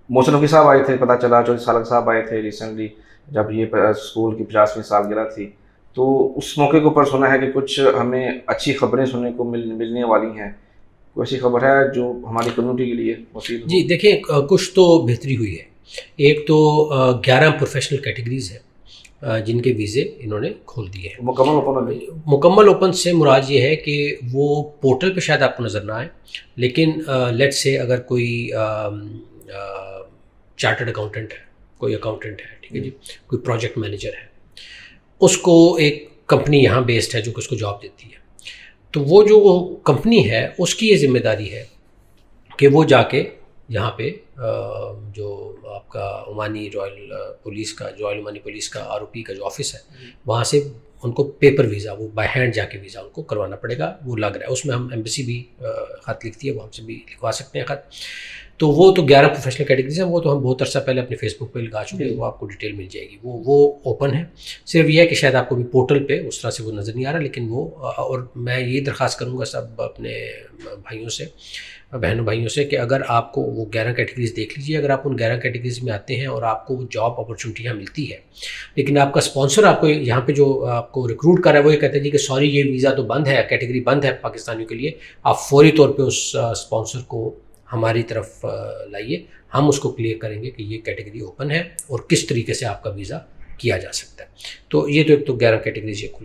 محسن نقوی صاحب آئے تھے، پتہ چلا چودھری سالک صاحب آئے تھے ریسنٹلی جب یہ اسکول کی 50ویں سالگرہ تھی، تو اس موقع کے اوپر سنا ہے کہ کچھ ہمیں اچھی خبریں سننے کو ملنے والی ہیں. کوئی ایسی خبر ہے جو ہماری کمیونٹی کے لیے مفید ہو؟ جی دیکھیں، کچھ تو بہتری ہوئی ہے. ایک تو 11 پروفیشنل کیٹیگریز ہیں جن کے ویزے انہوں نے کھول دیے ہیں. مکمل اوپن ہو گئی. مکمل اوپن سے مراد یہ ہے کہ وہ پورٹل پہ شاید آپ کو نظر نہ آئے، لیکن لیٹ سے اگر کوئی چارٹرڈ اکاؤنٹنٹ ہے، کوئی اکاؤنٹنٹ ہے، ٹھیک ہے جی، کوئی پروجیکٹ مینیجر ہے، اس کو ایک کمپنی یہاں بیسڈ ہے جو کہ اس کو جاب دیتی ہے، تو وہ جو کمپنی ہے اس کی یہ ذمہ داری ہے کہ وہ جا کے یہاں پہ جو آپ کا عمانی رائل پولیس کا، جو عمانی پولیس کا ROP کا جو آفس ہے، وہاں سے ان کو پیپر ویزا، وہ بائی ہینڈ جا کے ویزا ان کو کروانا پڑے گا. وہ لگ رہا ہے اس میں ہم ایمبیسی بھی خط لکھتی ہے، وہ ہم سے بھی لکھوا سکتے ہیں خط. تو وہ تو 11 پروفیشنل کیٹیگریز ہیں، وہ تو ہم بہت عرصہ پہلے اپنے فیس بک پہ لگا چکے ہیں، وہ آپ کو ڈیٹیل مل جائے گی. وہ اوپن ہے. صرف یہ ہے کہ شاید آپ کو بھی پورٹل پہ اس طرح سے وہ نظر نہیں آ رہا، لیکن وہ اور میں یہ درخواست کروں گا سب اپنے بھائیوں سے، بہنوں بھائیوں سے، کہ اگر آپ کو وہ 11 کیٹیگریز دیکھ لیجیے. اگر آپ ان 11 کیٹیگریز میں آتے ہیں اور آپ کو وہ جاب اپرچونیٹیاں ملتی ہے، لیکن آپ کا اسپانسر آپ کو یہاں پہ جو آپ کو ریکروٹ کر رہا ہے وہ یہ کہتے ہیں جی کہ سوری یہ ویزا تو بند ہے، کیٹیگری بند ہے پاکستانیوں کے لیے، آپ فوری طور پہ اس اسپانسر کو ہماری طرف لائیے، ہم اس کو کلیئر کریں گے کہ یہ کیٹیگری اوپن ہے اور کس طریقے سے آپ کا ویزا کیا جا سکتا ہے. تو یہ تو ایک تو 11 کیٹیگریز یہ کھل